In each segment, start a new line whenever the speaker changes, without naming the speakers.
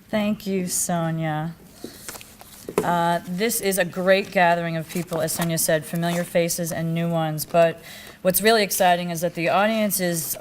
Thank you, Sonia. This is a great gathering of people, as Sonia said, familiar faces and new ones. But what's really exciting is that the audience is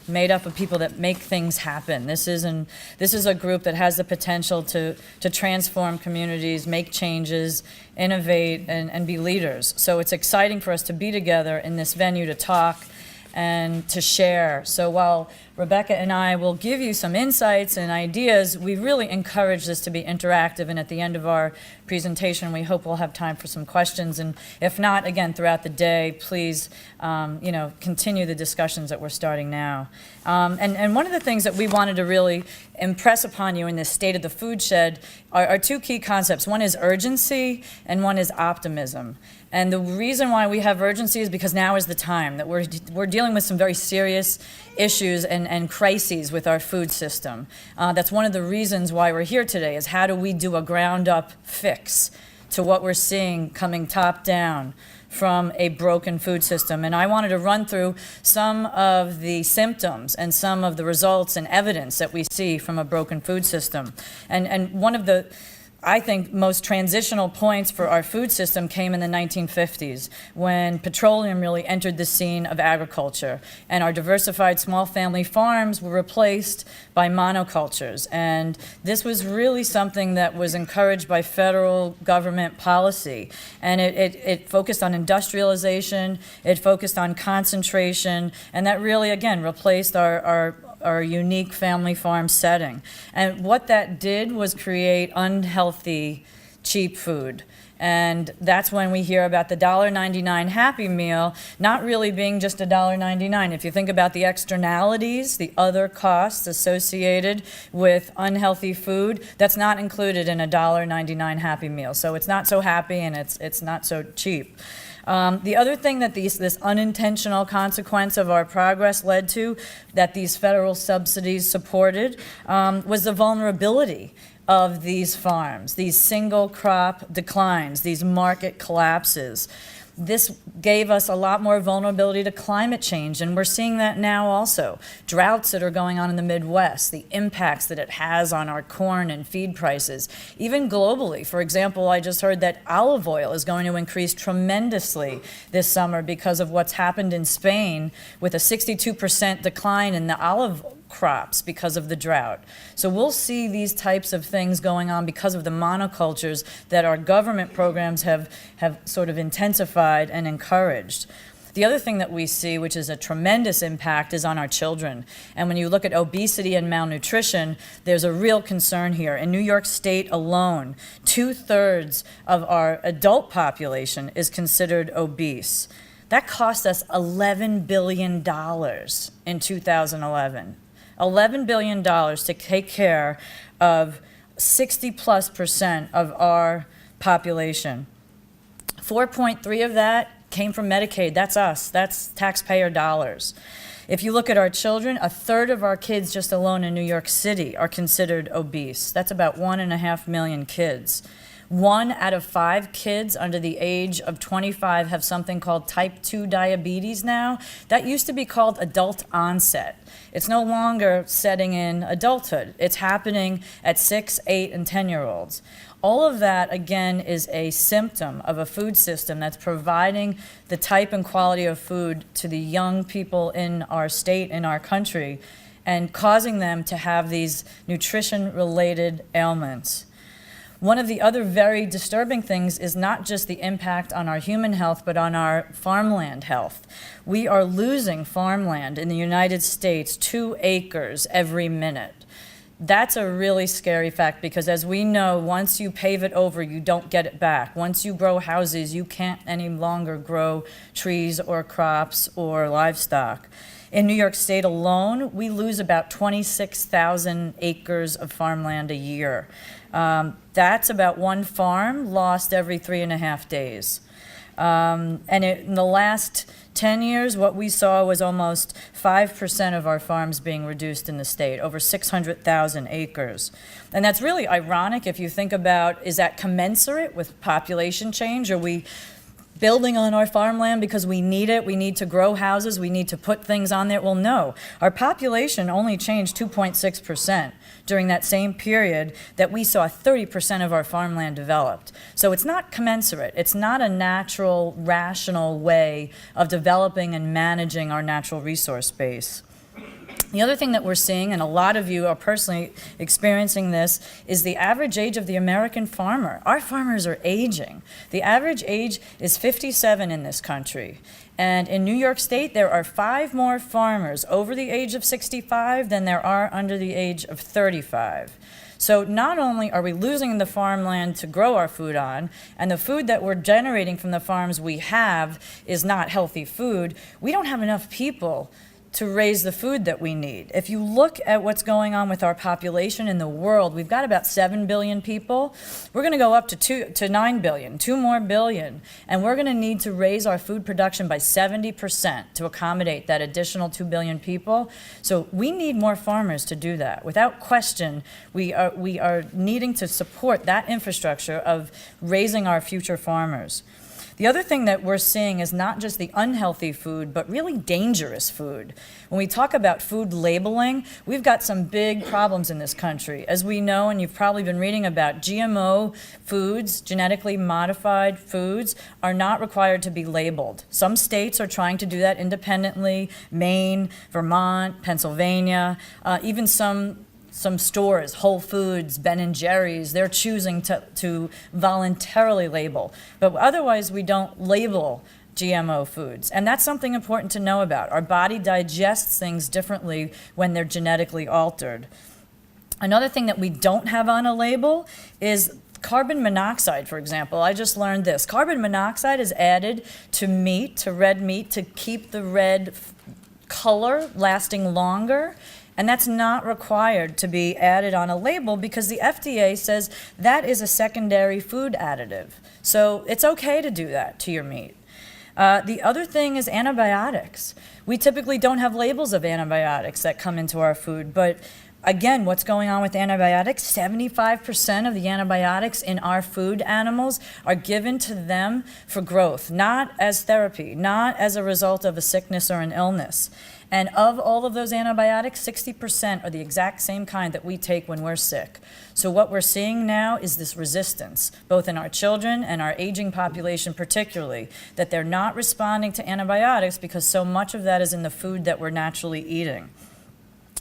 made up of people that make things happen. This is a group that has the potential to transform communities, make changes, innovate, and be leaders. So it's exciting for us to be together in this venue to talk and to share. So while Rebecca and I will give you some insights and ideas, we really encourage this to be interactive, and at the end of our presentation we hope we'll have time for some questions, and if not, again, throughout the day, please continue the discussions that we're starting now. And one of the things that we wanted to really impress upon you in this State of the Foodshed are two key concepts. One is urgency and one is optimism. And the reason why we have urgency is because now is the time that we're dealing with some very serious issues and crises with our food system. That's one of the reasons why we're here today, is how do we do a ground-up fix to what we're seeing coming top down from a broken food system. And I wanted to run through some of the symptoms and some of the results and evidence that we see from a broken food system. And one of the, I think, most transitional points for our food system came in the 1950s, when petroleum really entered the scene of agriculture, and our diversified small family farms were replaced by monocultures. And this was really something that was encouraged by federal government policy. And it focused on industrialization, it focused on concentration, and that really, again, replaced our unique family farm setting. And what that did was create unhealthy, cheap food. And that's when we hear about the $1.99 Happy Meal not really being just $1.99. If you think about the externalities, the other costs associated with unhealthy food, that's not included in a $1.99 Happy Meal. So it's not so happy, and it's not so cheap. The other thing that this unintentional consequence of our progress led to, that these federal subsidies supported, was the vulnerability of these farms, these single crop declines, these market collapses. This gave us a lot more vulnerability to climate change, and we're seeing that now also. Droughts that are going on in the Midwest, the impacts that it has on our corn and feed prices, even globally. For example, I just heard that olive oil is going to increase tremendously this summer because of what's happened in Spain, with a 62% decline in the olive crops because of the drought. So we'll see these types of things going on because of the monocultures that our government programs have sort of intensified and encouraged. The other thing that we see, which is a tremendous impact, is on our children. And when you look at obesity and malnutrition, there's a real concern here. In New York State alone, 2/3 of our adult population is considered obese. That cost us $11 billion in 2011. $11 billion to take care of 60+% of our population. 4.3 of that came from Medicaid. That's us. That's taxpayer dollars. If you look at our children, 1/3 of our kids just alone in New York City are considered obese. That's about 1.5 million kids. 1 out of 5 kids under the age of 25 have something called type 2 diabetes now. That used to be called adult onset. It's no longer setting in adulthood. It's happening at 6, 8, and 10-year-olds. All of that, again, is a symptom of a food system that's providing the type and quality of food to the young people in our state, in our country, and causing them to have these nutrition-related ailments. One of the other very disturbing things is not just the impact on our human health, but on our farmland health. We are losing farmland in the United States 2 acres every minute. That's a really scary fact, because as we know, once you pave it over, you don't get it back. Once you grow houses, you can't any longer grow trees or crops or livestock. In New York State alone, we lose about 26,000 acres of farmland a year. That's about one farm lost every 3.5 days. In the last 10 years, what we saw was almost 5% of our farms being reduced in the state, over 600,000 acres. And that's really ironic if you think about, is that commensurate with population change? Are we building on our farmland because we need it, we need to grow houses, we need to put things on there. Well, no. Our population only changed 2.6% during that same period that we saw 30% of our farmland developed. So it's not commensurate. It's not a natural, rational way of developing and managing our natural resource base. The other thing that we're seeing, and a lot of you are personally experiencing this, is the average age of the American farmer. Our farmers are aging. The average age is 57 in this country. And in New York State, there are 5 more farmers over the age of 65 than there are under the age of 35. So not only are we losing the farmland to grow our food on, and the food that we're generating from the farms we have is not healthy food, we don't have enough people to raise the food that we need. If you look at what's going on with our population in the world, we've got about 7 billion people. We're going to go up to 9 billion, 2 more billion, and we're going to need to raise our food production by 70% to accommodate that additional 2 billion people. So we need more farmers to do that. Without question, we are needing to support that infrastructure of raising our future farmers. The other thing that we're seeing is not just the unhealthy food, but really dangerous food. When we talk about food labeling, we've got some big problems in this country. As we know, and you've probably been reading about, GMO foods, genetically modified foods, are not required to be labeled. Some states are trying to do that independently: Maine, Vermont, Pennsylvania, even some stores, Whole Foods, Ben & Jerry's, they're choosing to voluntarily label. But otherwise, we don't label GMO foods. And that's something important to know about. Our body digests things differently when they're genetically altered. Another thing that we don't have on a label is carbon monoxide, for example. I just learned this. Carbon monoxide is added to meat, to red meat, to keep the red color lasting longer. And that's not required to be added on a label because the FDA says that is a secondary food additive. So it's okay to do that to your meat. The other thing is antibiotics. We typically don't have labels of antibiotics that come into our food, but again, what's going on with antibiotics? 75% of the antibiotics in our food animals are given to them for growth, not as therapy, not as a result of a sickness or an illness. And of all of those antibiotics, 60% are the exact same kind that we take when we're sick. So what we're seeing now is this resistance, both in our children and our aging population particularly, that they're not responding to antibiotics because so much of that is in the food that we're naturally eating.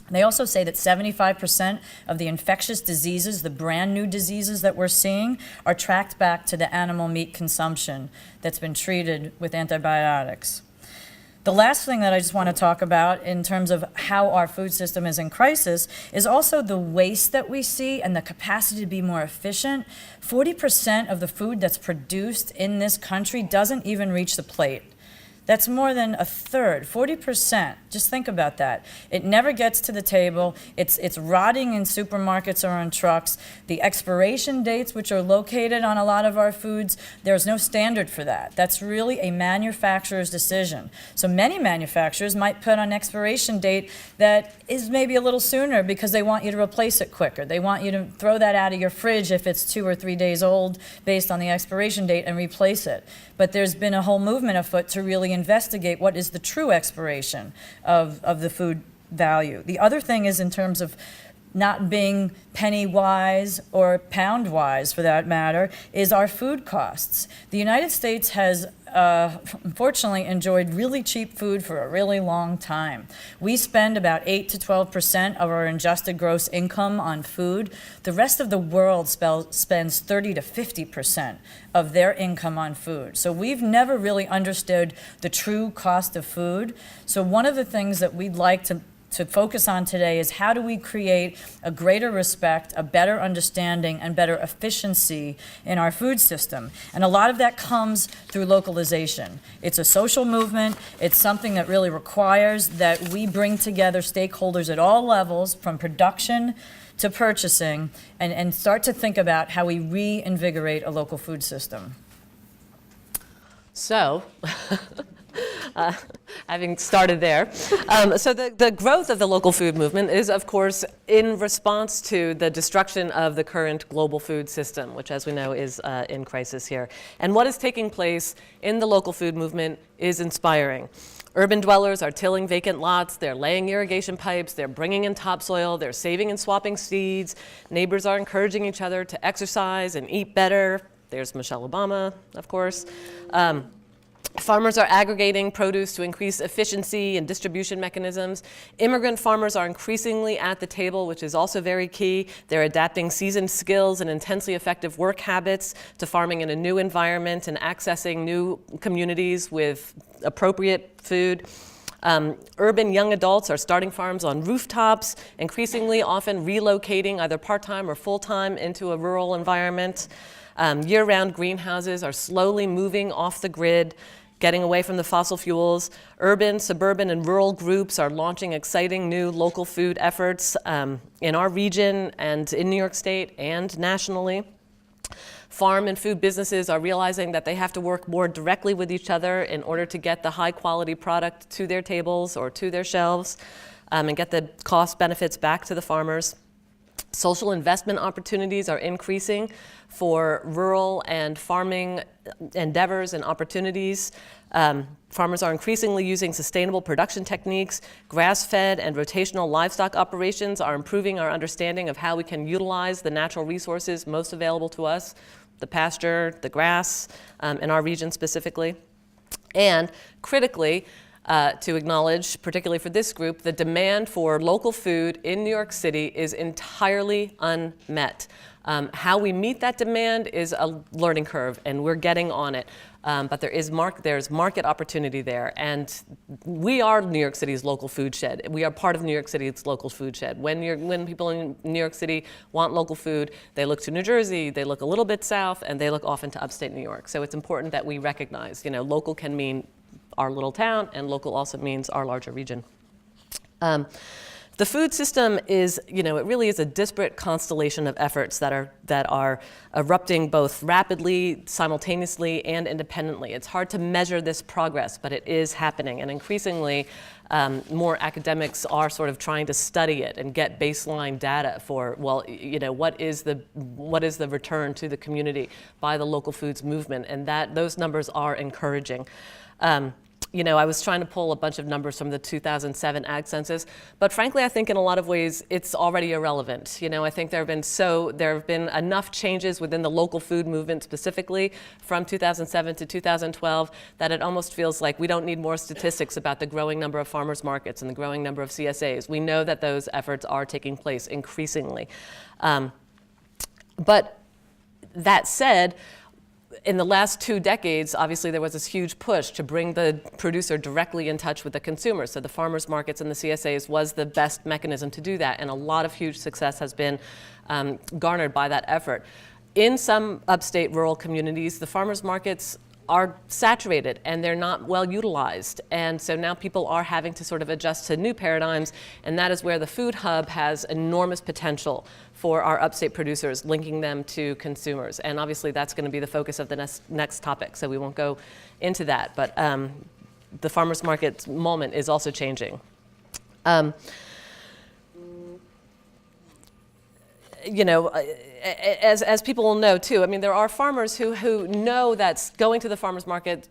They also say that 75% of the infectious diseases, the brand new diseases that we're seeing, are tracked back to the animal meat consumption that's been treated with antibiotics. The last thing that I just want to talk about in terms of how our food system is in crisis is also the waste that we see and the capacity to be more efficient. 40% of the food that's produced in this country doesn't even reach the plate. That's more than a third, 40%. Just think about that. It never gets to the table. It's rotting in supermarkets or on trucks. The expiration dates, which are located on a lot of our foods, there's no standard for that. That's really a manufacturer's decision. So many manufacturers might put an expiration date that is maybe a little sooner because they want you to replace it quicker. They want you to throw that out of your fridge if it's 2 or 3 days old based on the expiration date and replace it. But there's been a whole movement afoot to really investigate what is the true expiration of the food value. The other thing is in terms of not being penny wise or pound wise for that matter, is our food costs. The United States has unfortunately enjoyed really cheap food for a really long time. We spend about 8 to 12% of our adjusted gross income on food. The rest of the world spends 30 to 50% of their income on food. So we've never really understood the true cost of food. So one of the things that we'd like to focus on today is how do we create a greater respect, a better understanding, and better efficiency in our food system. And a lot of that comes through localization. It's a social movement. It's something that really requires that we bring together stakeholders at all levels, from production to purchasing, and start to think about how we reinvigorate a local food system.
So, having started there. So the growth of the local food movement is, of course, in response to the destruction of the current global food system, which, as we know, is in crisis here. And what is taking place in the local food movement is inspiring. Urban dwellers are tilling vacant lots, they're laying irrigation pipes, they're bringing in topsoil, they're saving and swapping seeds. Neighbors are encouraging each other to exercise and eat better. There's Michelle Obama, of course. Farmers are aggregating produce to increase efficiency and distribution mechanisms. Immigrant farmers are increasingly at the table, which is also very key. They're adapting seasoned skills and intensely effective work habits to farming in a new environment and accessing new communities with appropriate food. Urban young adults are starting farms on rooftops, increasingly often relocating either part-time or full-time into a rural environment. Year-round greenhouses are slowly moving off the grid, getting away from the fossil fuels. Urban, suburban, and rural groups are launching exciting new local food efforts in our region and in New York State and nationally. Farm and food businesses are realizing that they have to work more directly with each other in order to get the high-quality product to their tables or to their shelves and get the cost benefits back to the farmers. Social investment opportunities are increasing for rural and farming endeavors and opportunities. Farmers are increasingly using sustainable production techniques. Grass-fed and rotational livestock operations are improving our understanding of how we can utilize the natural resources most available to us, the pasture, the grass, in our region specifically. And critically, to acknowledge, particularly for this group, the demand for local food in New York City is entirely unmet. How we meet that demand is a learning curve, and we're getting on it. But there's market opportunity there, and we are New York City's local food shed. We are part of New York City's local food shed. When people in New York City want local food, they look to New Jersey, they look a little bit south, and they look often to upstate New York. So it's important that we recognize, local can mean our little town, and local also means our larger region. The food system is, it really is a disparate constellation of efforts that are erupting both rapidly, simultaneously, and independently. It's hard to measure this progress, but it is happening, and increasingly, more academics are sort of trying to study it and get baseline data for, what is the return to the community by the local foods movement, and those numbers are encouraging. I was trying to pull a bunch of numbers from the 2007 Ag Census, but frankly, I think in a lot of ways it's already irrelevant. I think there have been enough changes within the local food movement specifically from 2007 to 2012 that it almost feels like we don't need more statistics about the growing number of farmers markets and the growing number of CSAs. We know that those efforts are taking place increasingly. But that said, in the last 2 decades, obviously there was this huge push to bring the producer directly in touch with the consumer. So the farmers markets and the CSAs was the best mechanism to do that, and a lot of huge success has been garnered by that effort. In some upstate rural communities, the farmers markets are saturated and they're not well utilized. And so now people are having to sort of adjust to new paradigms, and that is where the food hub has enormous potential for our upstate producers, linking them to consumers. And obviously that's going to be the focus of the next topic, so we won't go into that. But the farmers market moment is also changing. As people will know too, there are farmers who know that going to the farmers market,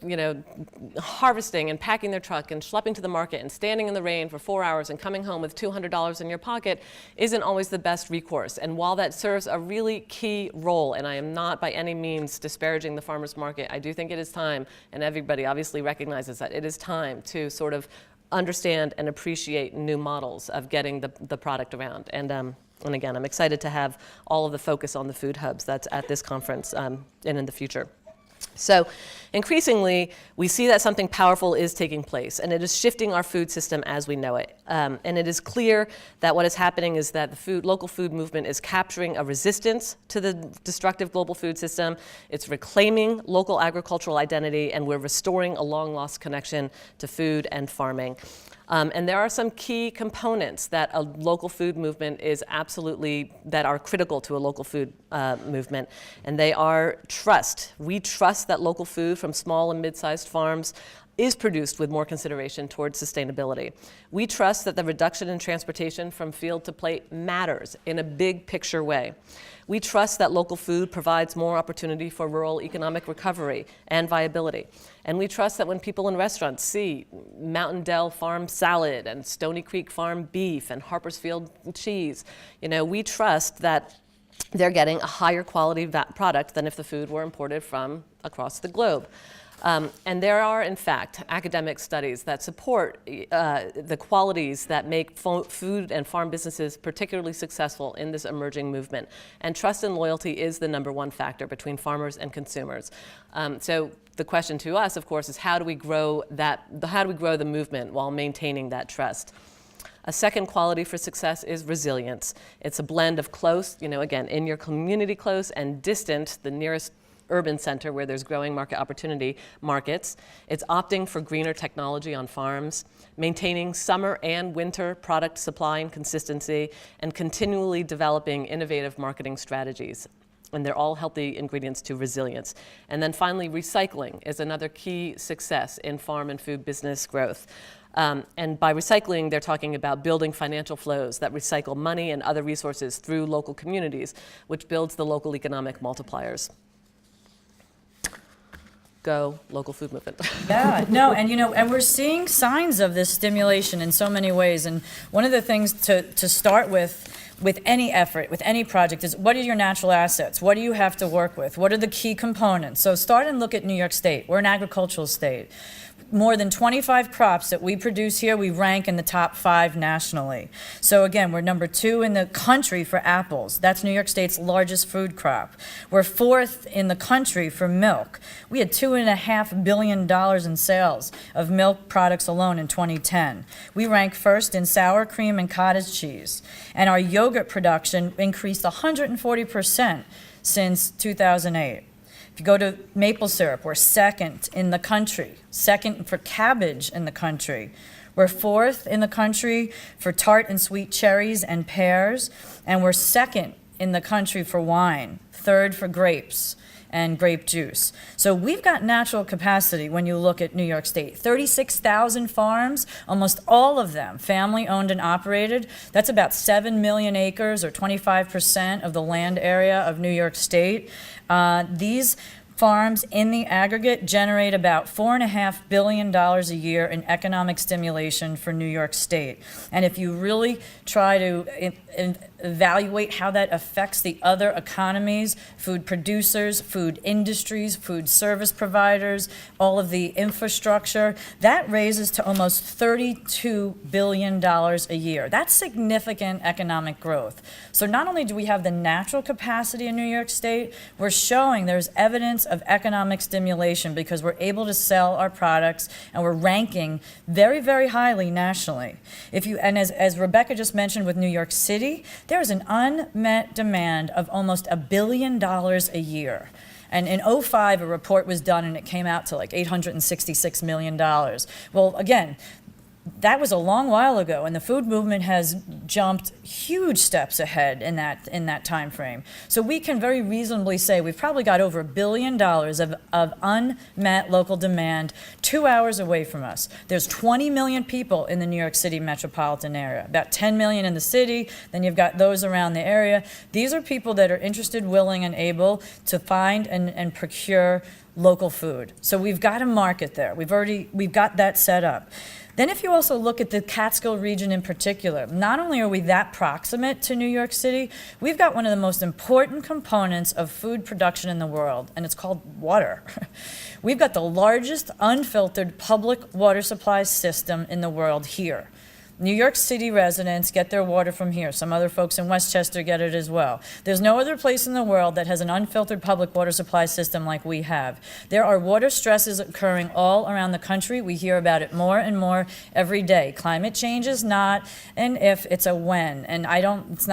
harvesting and packing their truck and schlepping to the market and standing in the rain for 4 hours and coming home with $200 in your pocket isn't always the best recourse. And while that serves a really key role, and I am not by any means disparaging the farmers market, I do think it is time, and everybody obviously recognizes that it is time to sort of understand and appreciate new models of getting the product around. And again, I'm excited to have all of the focus on the food hubs that's at this conference and in the future. So increasingly, we see that something powerful is taking place, and it is shifting our food system as we know it. And it is clear that what is happening is that the local food movement is capturing a resistance to the destructive global food system. It's reclaiming local agricultural identity, and we're restoring a long-lost connection to food and farming. And there are some key components that a local food movement that are critical to a local food movement, and they are trust. We trust that local food from small and mid-sized farms is produced with more consideration towards sustainability. We trust that the reduction in transportation from field to plate matters in a big picture way. We trust that local food provides more opportunity for rural economic recovery and viability. And we trust that when people in restaurants see Mountain Dell Farm salad and Stony Creek Farm beef and Harpersfield cheese, we trust that they're getting a higher quality product than if the food were imported from across the globe. And there are, in fact, academic studies that support the qualities that make food and farm businesses particularly successful in this emerging movement. And trust and loyalty is the #1 factor between farmers and consumers. So the question to us, of course, is how do we grow the movement while maintaining that trust? A second quality for success is resilience. It's a blend of close, again, in your community close, and distant, the nearest urban center where there's growing market opportunity markets. It's opting for greener technology on farms, maintaining summer and winter product supply and consistency, and continually developing innovative marketing strategies. And they're all healthy ingredients to resilience. And then finally, recycling is another key success in farm and food business growth. And by recycling, they're talking about building financial flows that recycle money and other resources through local communities, which builds the local economic multipliers. Go local food movement.
Yeah, no, and we're seeing signs of this stimulation in so many ways. And one of the things to start with any effort, with any project, is what are your natural assets? What do you have to work with? What are the key components? So start and look at New York State. We're an agricultural state. More than 25 crops that we produce here, we rank in the top 5 nationally. So again, we're #2 in the country for apples. That's New York State's largest food crop. We're 4th in the country for milk. We had $2.5 billion in sales of milk products alone in 2010. We rank 1st in sour cream and cottage cheese. And our yogurt production increased 140% since 2008. If you go to maple syrup, we're 2nd in the country, 2nd for cabbage in the country. We're 4th in the country for tart and sweet cherries and pears, and we're 2nd in the country for wine, 3rd for grapes and grape juice. So we've got natural capacity when you look at New York State. 36,000 farms, almost all of them family owned and operated. That's about 7 million acres, or 25% of the land area of New York State. These farms in the aggregate generate about $4.5 billion a year in economic stimulation for New York State. And if you really try to evaluate how that affects the other economies, food producers, food industries, food service providers, all of the infrastructure, that raises to almost $32 billion a year. That's significant economic growth. So not only do we have the natural capacity in New York State, we're showing there's evidence of economic stimulation because we're able to sell our products and we're ranking very, very highly nationally. As Rebecca just mentioned with New York City, there's an unmet demand of almost $1 billion a year. And in 2005, a report was done and it came out to like $866 million. Well, again, that was a long while ago, and the food movement has jumped huge steps ahead in that time frame. So we can very reasonably say we've probably got over $1 billion of unmet local demand 2 hours away from us. There's 20 million people in the New York City metropolitan area, about 10 million in the city, then you've got those around the area. These are people that are interested, willing, and able to find and procure local food. So we've got a market there. We've got that set up. Then if you also look at the Catskill region in particular, not only are we that proximate to New York City, we've got one of the most important components of food production in the world, and it's called water. We've got the largest unfiltered public water supply system in the world here. New York City residents get their water from here. Some other folks in Westchester get it as well. There's no other place in the world that has an unfiltered public water supply system like we have. There are water stresses occurring all around the country. We hear about it more and more every day. Climate change is not an if, it's a when. And it's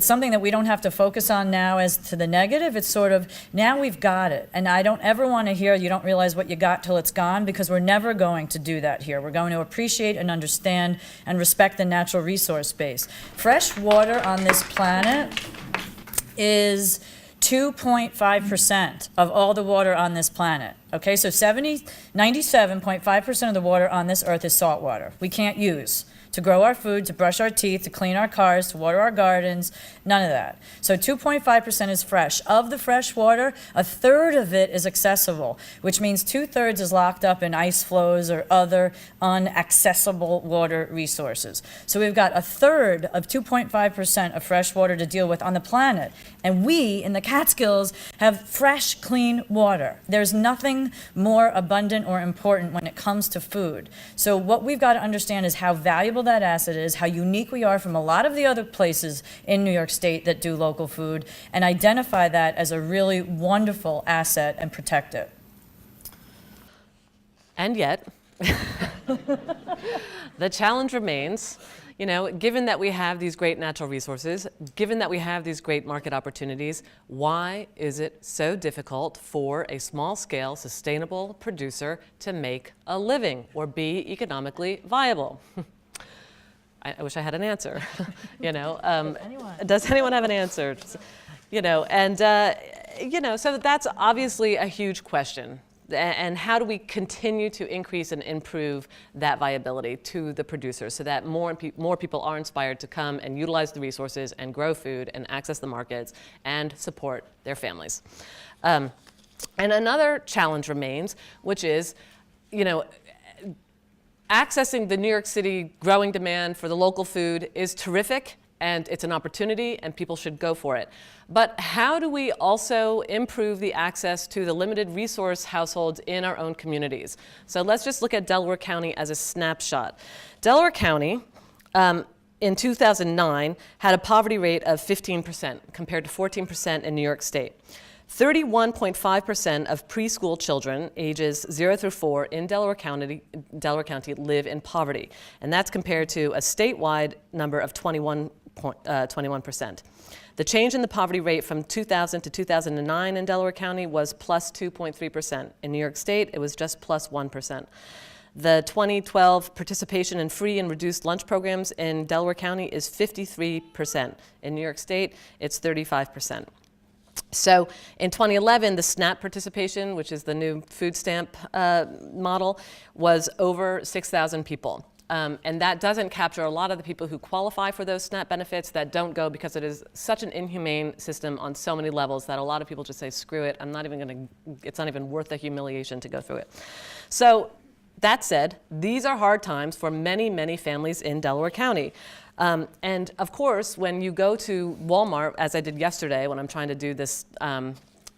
something that we don't have to focus on now as to the negative. It's sort of, now we've got it. And I don't ever want to hear you don't realize what you got till it's gone, because we're never going to do that here. We're going to appreciate and understand and respect the natural resource base. Fresh water on this planet is 2.5% of all the water on this planet. Okay, so 97.5% of the water on this earth is salt water. We can't use to grow our food, to brush our teeth, to clean our cars, to water our gardens, none of that. So 2.5% is fresh. Of the fresh water, a third of it is accessible, which means 2/3 is locked up in ice flows or other unaccessible water resources. So we've got a third of 2.5% of fresh water to deal with on the planet. And we, in the Catskills, have fresh, clean water. There's nothing more abundant or important when it comes to food. So what we've got to understand is how valuable that asset is, how unique we are from a lot of the other places in New York State that do local food, and identify that as a really wonderful asset and protect it.
And yet, the challenge remains, you know, given that we have these great natural resources, given that we have these great market opportunities, why is it so difficult for a small-scale, sustainable producer to make a living or be economically viable? I wish I had an answer. You know, does anyone have an answer? You know, and you know, so that's obviously a huge question. And how do we continue to increase and improve that viability to the producers so that more people are inspired to come and utilize the resources and grow food and access the markets and support their families? And another challenge remains, which is, you know, accessing the New York City growing demand for the local food is terrific, and it's an opportunity, and people should go for it. But how do we also improve the access to the limited resource households in our own communities? So let's just look at Delaware County as a snapshot. Delaware County, in 2009, had a poverty rate of 15% compared to 14% in New York State. 31.5% of preschool children ages 0 through 4 in Delaware County live in poverty, and that's compared to a statewide number of 21%. The change in the poverty rate from 2000 to 2009 in Delaware County was plus 2.3%. In New York State, it was just plus 1%. The 2012 participation in free and reduced lunch programs in Delaware County is 53%. In New York State, it's 35%. So in 2011, the SNAP participation, which is the new food stamp model, was over 6,000 people. And that doesn't capture a lot of the people who qualify for those SNAP benefits that don't go because it is such an inhumane system on so many levels that a lot of people just say, screw it, it's not even worth the humiliation to go through it. So that said, these are hard times for many, many families in Delaware County. And of course, when you go to Walmart, as I did yesterday when I'm trying to do this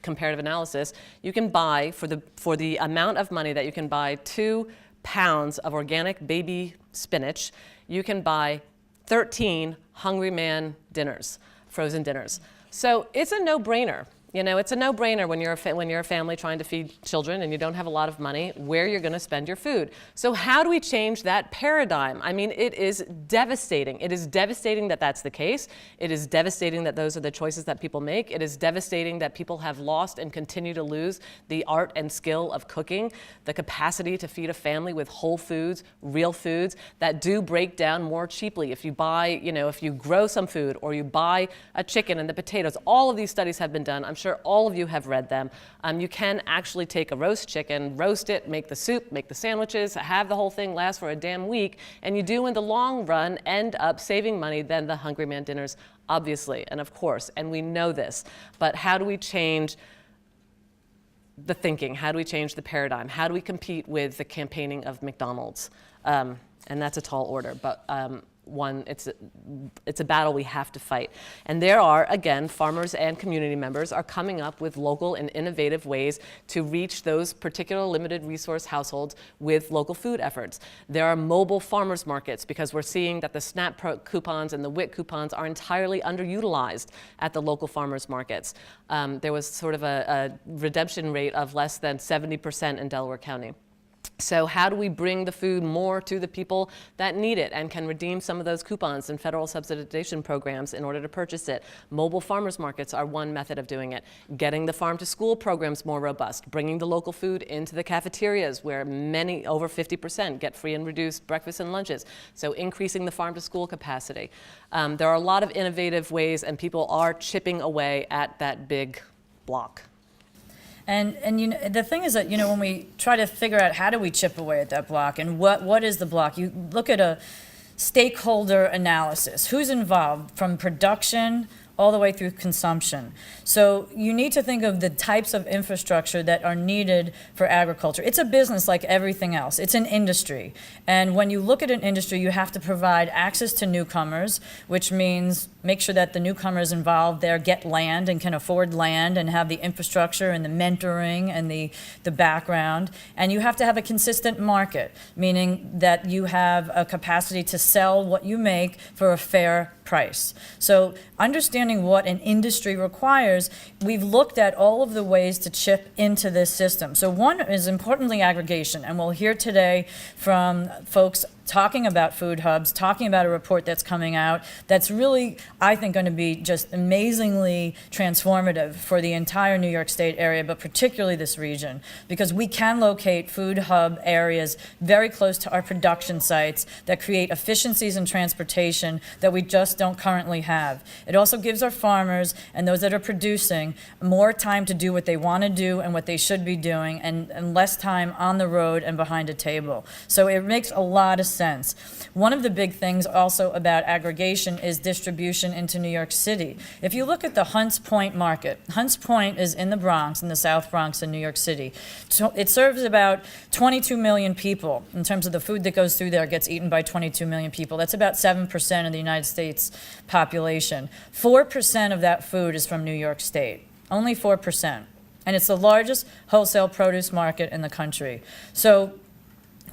comparative analysis, you can buy, for the amount of money that you can buy 2 pounds of organic baby spinach, you can buy 13 Hungry Man dinners, frozen dinners. So it's a no-brainer. You know, it's a no-brainer when you're a family trying to feed children and you don't have a lot of money where you're going to spend your food. So how do we change that paradigm? I mean, it is devastating. It is devastating that that's the case. It is devastating that those are the choices that people make. It is devastating that people have lost and continue to lose the art and skill of cooking, the capacity to feed a family with whole foods, real foods that do break down more cheaply. If you buy, you know, if you grow some food or you buy a chicken and the potatoes, all of these studies have been done. I'm sure all of you have read them. You can actually take a roast chicken, roast it, make the soup, make the sandwiches, have the whole thing last for a damn week, and you do in the long run end up saving money than the Hungry Man dinners, obviously, and of course, and we know this. But how do we change the thinking? How do we change the paradigm? How do we compete with the campaigning of McDonald's? And that's a tall order, but it's a battle we have to fight. And there are, again, farmers and community members are coming up with local and innovative ways to reach those particular limited resource households with local food efforts. There are mobile farmers markets because we're seeing that the SNAP coupons and the WIC coupons are entirely underutilized at the local farmers markets. There was sort of a redemption rate of less than 70% in Delaware County. So how do we bring the food more to the people that need it and can redeem some of those coupons and federal subsidization programs in order to purchase it? Mobile farmers markets are one method of doing it. Getting the farm to school programs more robust, bringing the local food into the cafeterias where many, over 50%, get free and reduced breakfasts and lunches. So increasing the farm to school capacity. There are a lot of innovative ways and people are chipping away at that big block.
And you know, the thing is that, you know, when we try to figure out how do we chip away at that block and what is the block, you look at a stakeholder analysis. Who's involved from production all the way through consumption. So you need to think of the types of infrastructure that are needed for agriculture. It's a business like everything else. It's an industry. And when you look at an industry, you have to provide access to newcomers, which means make sure that the newcomers involved there get land and can afford land and have the infrastructure and the mentoring and the background. And you have to have a consistent market, meaning that you have a capacity to sell what you make for a fair price. So understanding what an industry requires, we've looked at all of the ways to chip into this system. So one is importantly aggregation, and we'll hear today from folks talking about food hubs, talking about a report that's coming out that's really, I think, going to be just amazingly transformative for the entire New York State area, but particularly this region, because we can locate food hub areas very close to our production sites that create efficiencies in transportation that we just don't currently have. It also gives our farmers and those that are producing more time to do what they want to do and what they should be doing, and less time on the road and behind a table. So it makes a lot of sense. One of the big things also about aggregation is distribution into New York City. If you look at the Hunts Point market, Hunts Point is in the Bronx, in the South Bronx in New York City. So it serves about 22 million people. In terms of the food that goes through there, gets eaten by 22 million people. That's about 7% of the United States population. 4% of that food is from New York State. Only 4%. And it's the largest wholesale produce market in the country. So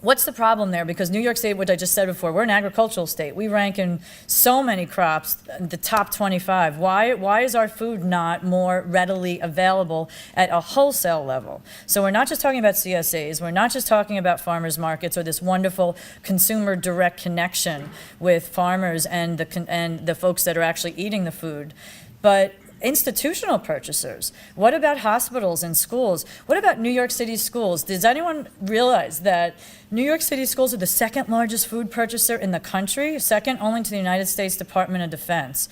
what's the problem there? Because New York State, which I just said before, we're an agricultural state. We rank in so many crops, the top 25. Why is our food not more readily available at a wholesale level? So we're not just talking about CSAs. We're not just talking about farmers markets or this wonderful consumer direct connection with farmers and the folks that are actually eating the food. But institutional purchasers. What about hospitals and schools? What about New York City schools? Does anyone realize that New York City schools are the second largest food purchaser in the country, second only to the United States Department of Defense?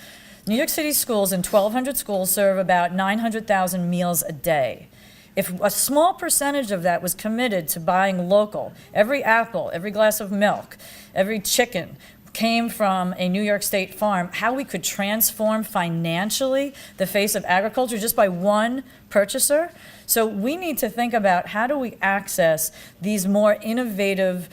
New York City schools and 1,200 schools serve about 900,000 meals a day. If a small percentage of that was committed to buying local, every apple, every glass of milk, every chicken came from a New York State farm, how we could transform financially the face of agriculture just by one purchaser. So we need to think about how do we access these more innovative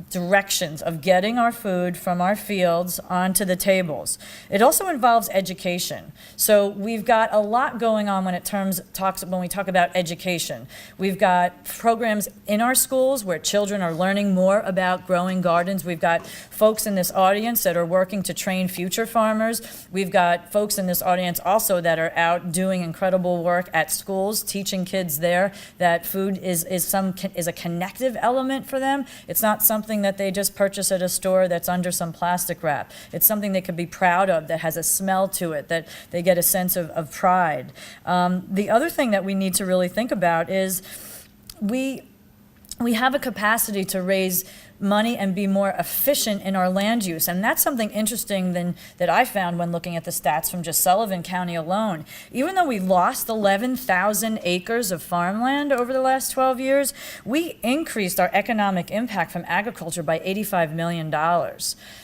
directions of getting our food from our fields onto the tables. It also involves education. So we've got a lot going on when we talk about education. We've got programs in our schools where children are learning more about growing gardens. We've got folks in this audience that are working to train future farmers. We've got folks in this audience also that are out doing incredible work at schools, teaching kids there that food is a connective element for them. It's not something that they just purchase at a store that's under some plastic wrap. It's something they could be proud of, that has a smell to it, that they get a sense of pride. The other thing that we need to really think about is we have a capacity to raise money and be more efficient in our land use. And that's something interesting that I found when looking at the stats from just Sullivan County alone. Even though we lost 11,000 acres of farmland over the last 12 years, we increased our economic impact from agriculture by $85 million.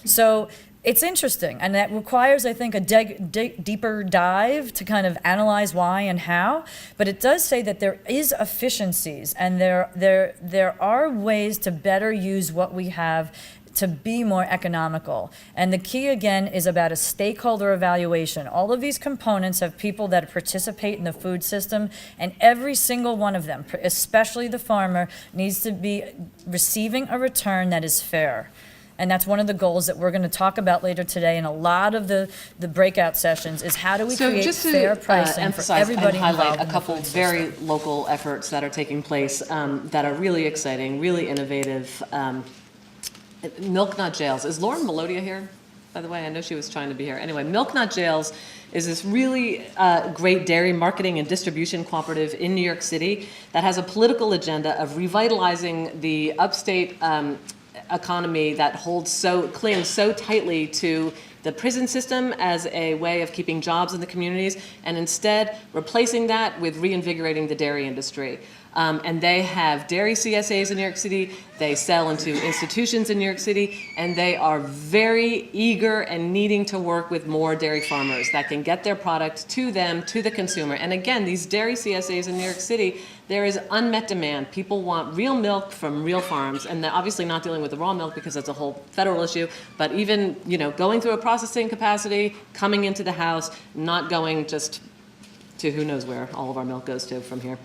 So it's interesting, and that requires, I think, a deeper dive to kind of analyze why and how, but it does say that there is efficiencies, and there are ways to better use what we have to be more economical. And the key, again, is about a stakeholder evaluation. All of these components have people that participate in the food system, and every single one of them, especially the farmer, needs to be receiving a return that is fair. And that's one of the goals that we're going to talk about later today in a lot of the breakout sessions, is how do we create fair pricing for everybody involved.
Highlight a couple very local efforts that are taking place that are really exciting, really innovative. Milk Not Jails. Is Lauren Melodia here? By the way, I know she was trying to be here. Anyway, Milk Not Jails is this really great dairy marketing and distribution cooperative in New York City that has a political agenda of revitalizing the upstate economy that clings so tightly to the prison system as a way of keeping jobs in the communities, and instead replacing that with reinvigorating the dairy industry. And they have dairy CSAs in New York City, they sell into institutions in New York City, and they are very eager and needing to work with more dairy farmers that can get their product to them, to the consumer. And again, these dairy CSAs in New York City, there is unmet demand. People want real milk from real farms, and they're obviously not dealing with the raw milk because that's a whole federal issue, but even, you know, going through a processing capacity, coming into the house, not going just to who knows where all of our milk goes to from here.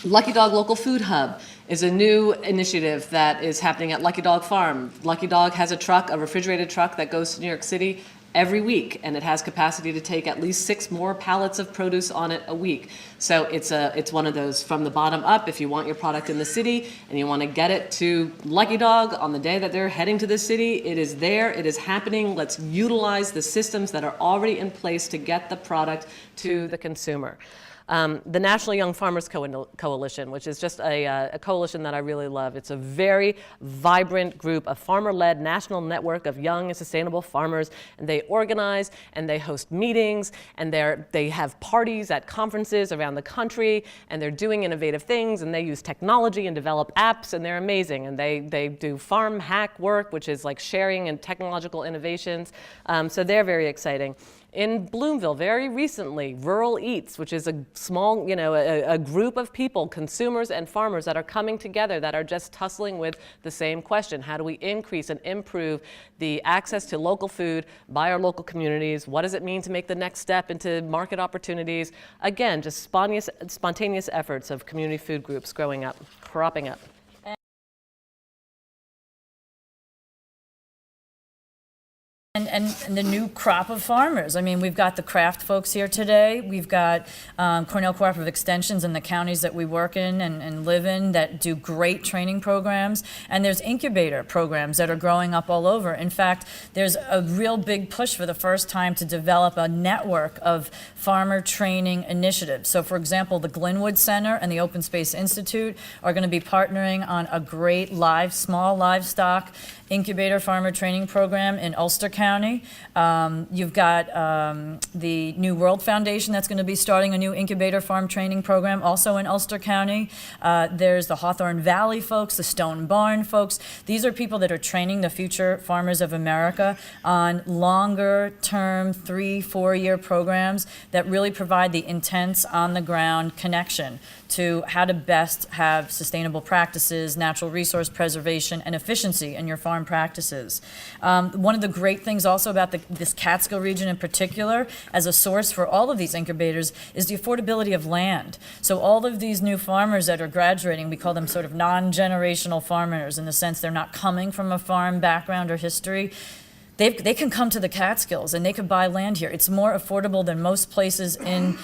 Lucky Dog Local Food Hub is a new initiative that is happening at Lucky Dog Farm. Lucky Dog has a truck, a refrigerated truck that goes to New York City every week, and it has capacity to take at least 6 more pallets of produce on it a week. So it's one of those from the bottom up. If you want your product in the city and you want to get it to Lucky Dog on the day that they're heading to the city, it is there, it is happening. Let's utilize the systems that are already in place to get the product to the consumer. The National Young Farmers Coalition, which is just a coalition that I really love. It's a very vibrant group, a farmer-led national network of young and sustainable farmers, and they organize and they host meetings, and they have parties at conferences around the country, and they're doing innovative things, and they use technology and develop apps, and they're amazing, and they do farm hack work, which is like sharing and technological innovations, so they're very exciting. In Bloomville, very recently, Rural Eats, which is a small, a group of people, consumers and farmers that are coming together that are just tussling with the same question. How do we increase and improve the access to local food by our local communities? What does it mean to make the next step into market opportunities? Again, just spontaneous efforts of community food groups cropping up.
And the new crop of farmers. I mean, we've got the craft folks here today. We've got Cornell Cooperative Extensions in the counties that we work in and live in that do great training programs. And there's incubator programs that are growing up all over. In fact, there's a real big push for the first time to develop a network of farmer training initiatives. So, for example, the Glenwood Center and the Open Space Institute are going to be partnering on a great small livestock incubator farmer training program in Ulster County. You've got the New World Foundation that's going to be starting a new incubator farm training program also in Ulster County. There's the Hawthorne Valley folks, the Stone Barn folks. These are people that are training the future farmers of America on longer term 3-4 year programs that really provide the intense on the ground connection to how to best have sustainable practices, natural resource preservation, and efficiency in your farm practices. One of the great things also about this Catskill region in particular, as a source for all of these incubators, is the affordability of land. So all of these new farmers that are graduating, we call them sort of non-generational farmers in the sense they're not coming from a farm background or history. They can come to the Catskills and they could buy land here. It's more affordable than most places in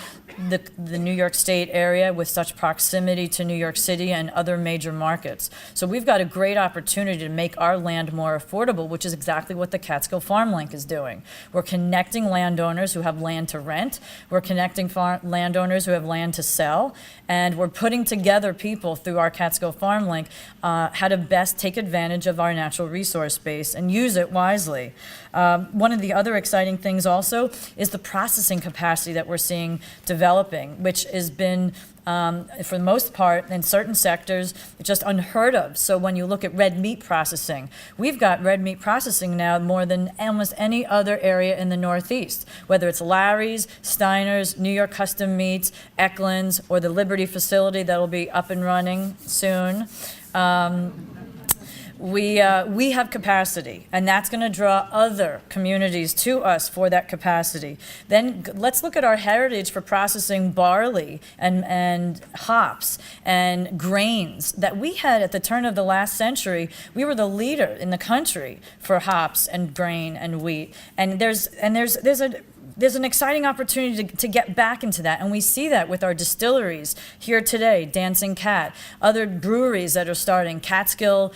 the New York State area with such proximity to New York City and other major markets. So we've got a great opportunity to make our land more affordable, which is exactly what the Catskill Farm Link is doing. We're connecting landowners who have land to rent. We're connecting landowners who have land to sell. And we're putting together people through our Catskill Farm Link how to best take advantage of our natural resource base and use it wisely. One of the other exciting things also is the processing capacity that we're seeing developing, which has been, for the most part, in certain sectors, just unheard of. So when you look at red meat processing, we've got red meat processing now more than almost any other area in the Northeast, whether it's Larry's, Steiner's, New York Custom Meats, Eklund's, or the Liberty facility that'll be up and running soon. We have capacity, and that's going to draw other communities to us for that capacity. Then let's look at our heritage for processing barley and hops and grains that we had at the turn of the last century. We were the leader in the country for hops and grain and wheat. And there's an exciting opportunity to get back into that, and we see that with our distilleries here today, Dancing Cat, other breweries that are starting, Catskill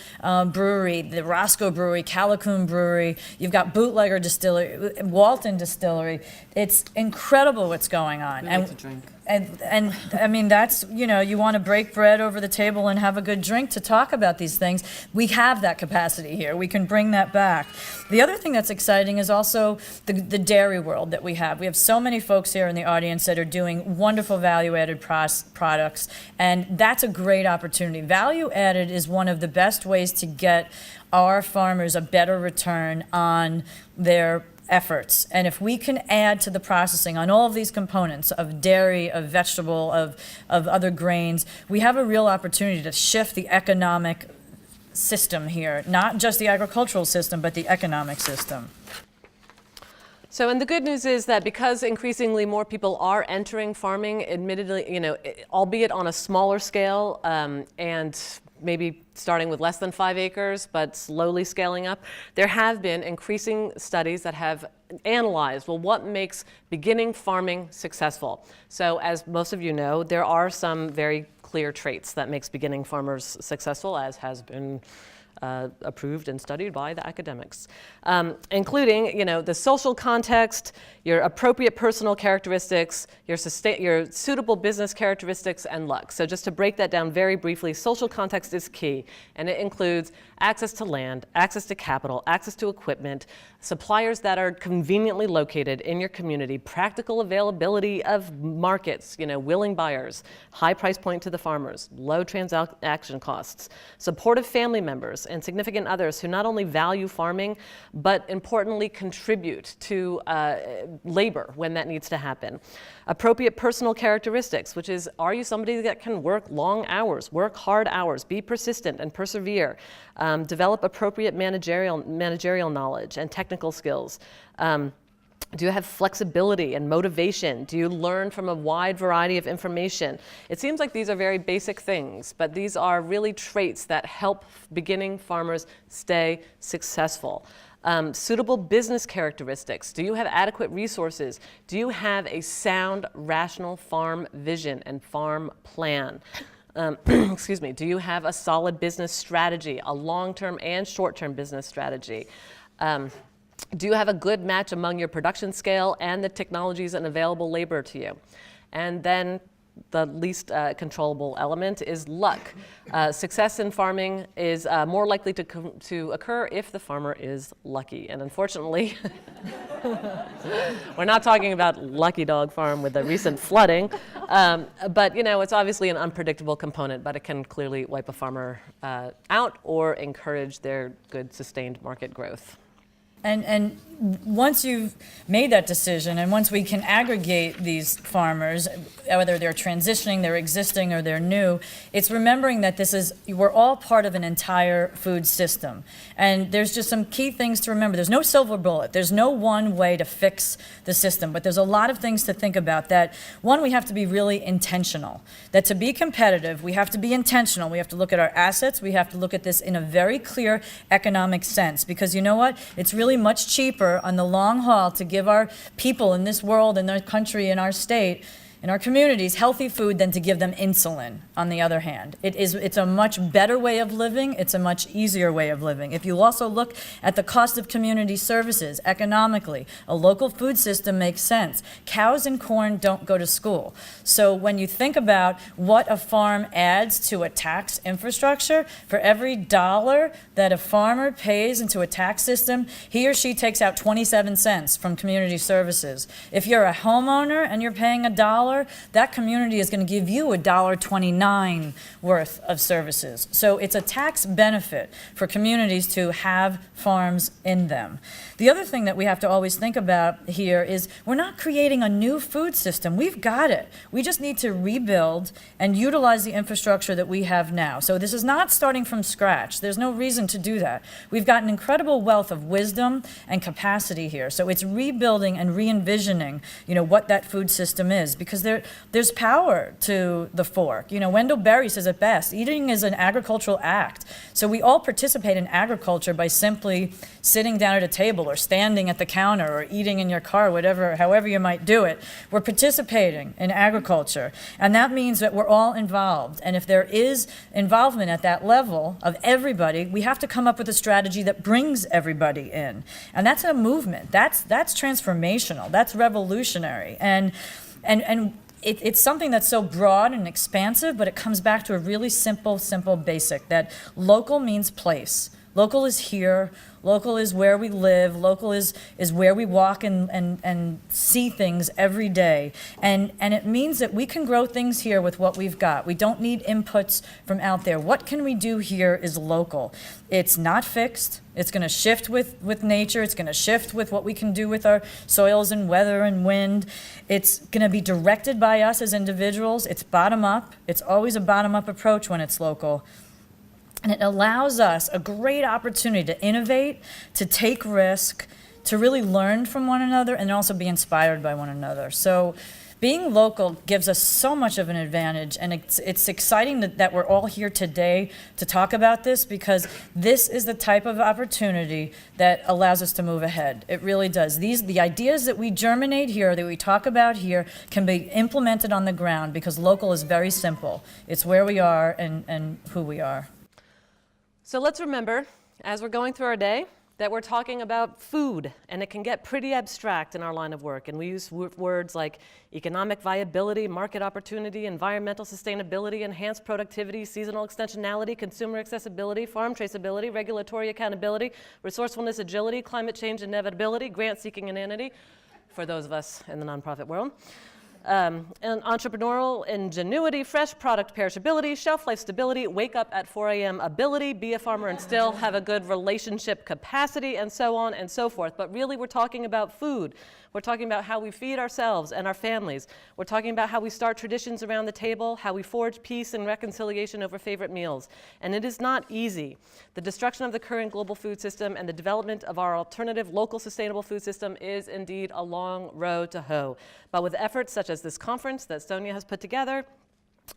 Brewery, the Roscoe Brewery, Calicoon Brewery, you've got Bootlegger Distillery, Walton Distillery. It's incredible what's going on.
We like to drink.
And I mean, that's, you want to break bread over the table and have a good drink to talk about these things. We have that capacity here. We can bring that back. The other thing that's exciting is also the dairy world that we have. We have so many folks here in the audience that are doing wonderful value-added products, and that's a great opportunity. Value-added is one of the best ways to get our farmers a better return on their efforts. And if we can add to the processing on all of these components of dairy, of vegetable, of other grains, we have a real opportunity to shift the economic system here, not just the agricultural system, but the economic system.
So, and the good news is that because increasingly more people are entering farming, admittedly, albeit on a smaller scale, and maybe starting with less than 5 acres, but slowly scaling up, there have been increasing studies that have analyzed, well, what makes beginning farming successful? So as most of you know, there are some very clear traits that makes beginning farmers successful, as has been approved and studied by the academics, including, the social context, your appropriate personal characteristics, your suitable business characteristics, and luck. So just to break that down very briefly, social context is key, and it includes access to land, access to capital, access to equipment, suppliers that are conveniently located in your community, practical availability of markets, willing buyers, high price point to the farmers, low transaction costs, supportive family members, and significant others who not only value farming, but importantly contribute to labor when that needs to happen. Appropriate personal characteristics, which is, are you somebody that can work long hours, work hard hours, be persistent and persevere, develop appropriate managerial knowledge and technical skills. Do you have flexibility and motivation? Do you learn from a wide variety of information? It seems like these are very basic things, but these are really traits that help beginning farmers stay successful. Suitable business characteristics. Do you have adequate resources? Do you have a sound, rational farm vision and farm plan? Excuse me. Do you have a solid business strategy, a long-term and short-term business strategy? Do you have a good match among your production scale and the technologies and available labor to you? And then the least controllable element is luck. Success in farming is more likely to occur if the farmer is lucky. And unfortunately, we're not talking about Lucky Dog Farm with the recent flooding, but it's obviously an unpredictable component, but it can clearly wipe a farmer out or encourage their good sustained market growth.
And once you've made that decision, and once we can aggregate these farmers, whether they're transitioning, they're existing, or they're new, it's remembering that we're all part of an entire food system. And there's just some key things to remember. There's no silver bullet. There's no one way to fix the system, but there's a lot of things to think about. That, one, we have to be really intentional. That to be competitive, we have to be intentional. We have to look at our assets. We have to look at this in a very clear economic sense, because you know what? It's really much cheaper on the long haul to give our people in this world, in our country, in our state, in our communities, healthy food than to give them insulin, on the other hand. It's a much better way of living. It's a much easier way of living. If you also look at the cost of community services economically, a local food system makes sense. Cows and corn don't go to school. So when you think about what a farm adds to a tax infrastructure, for every dollar that a farmer pays into a tax system, he or she takes out 27 cents from community services. If you're a homeowner and you're paying $1, that community is going to give you $1.29 worth of services. So it's a tax benefit for communities to have farms in them. The other thing that we have to always think about here is we're not creating a new food system. We've got it. We just need to rebuild and utilize the infrastructure that we have now. So this is not starting from scratch. There's no reason to do that. We've got an incredible wealth of wisdom and capacity here. So it's rebuilding and re-envisioning, what that food system is, because there's power to the fork. Wendell Berry says it best: eating is an agricultural act. So we all participate in agriculture by simply sitting down at a table or standing at the counter or eating in your car, however you might do it. We're participating in agriculture, and that means that we're all involved. And if there is involvement at that level of everybody, we have to come up with a strategy that brings everybody in. And that's a movement. That's transformational. That's revolutionary. And it's something that's so broad and expansive, but it comes back to a really simple basic, that local means place. Local is here, local is where we live, local is where we walk and see things every day. And it means that we can grow things here with what we've got. We don't need inputs from out there. What can we do here is local. It's not fixed. It's going to shift with nature. It's going to shift with what we can do with our soils and weather and wind. It's going to be directed by us as individuals. It's bottom up. It's always a bottom up approach when it's local. And it allows us a great opportunity to innovate, to take risk, to really learn from one another, and also be inspired by one another. So being local gives us so much of an advantage, and it's exciting that we're all here today to talk about this, because this is the type of opportunity that allows us to move ahead. It really does. The ideas that we germinate here, that we talk about here, can be implemented on the ground, because local is very simple. It's where we are and who we are.
So let's remember, as we're going through our day, that we're talking about food, and it can get pretty abstract in our line of work. And we use words like economic viability, market opportunity, environmental sustainability, enhanced productivity, seasonal extensionality, consumer accessibility, farm traceability, regulatory accountability, resourcefulness, agility, climate change inevitability, grant-seeking inanity, for those of us in the nonprofit world. And entrepreneurial ingenuity, fresh product perishability, shelf life stability, wake up at 4 a.m. ability, be a farmer and still have a good relationship capacity, and so on and so forth. But really, we're talking about food. We're talking about how we feed ourselves and our families. We're talking about how we start traditions around the table, how we forge peace and reconciliation over favorite meals. And it is not easy. The destruction of the current global food system and the development of our alternative local sustainable food system is indeed a long road to hoe. But with efforts such as this conference that Sonia has put together,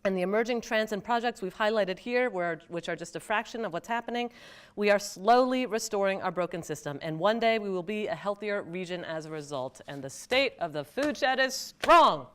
and the emerging trends and projects we've highlighted here, which are just a fraction of what's happening, we are slowly restoring our broken system. And one day we will be a healthier region as a result. And the state of the Foodshed is strong.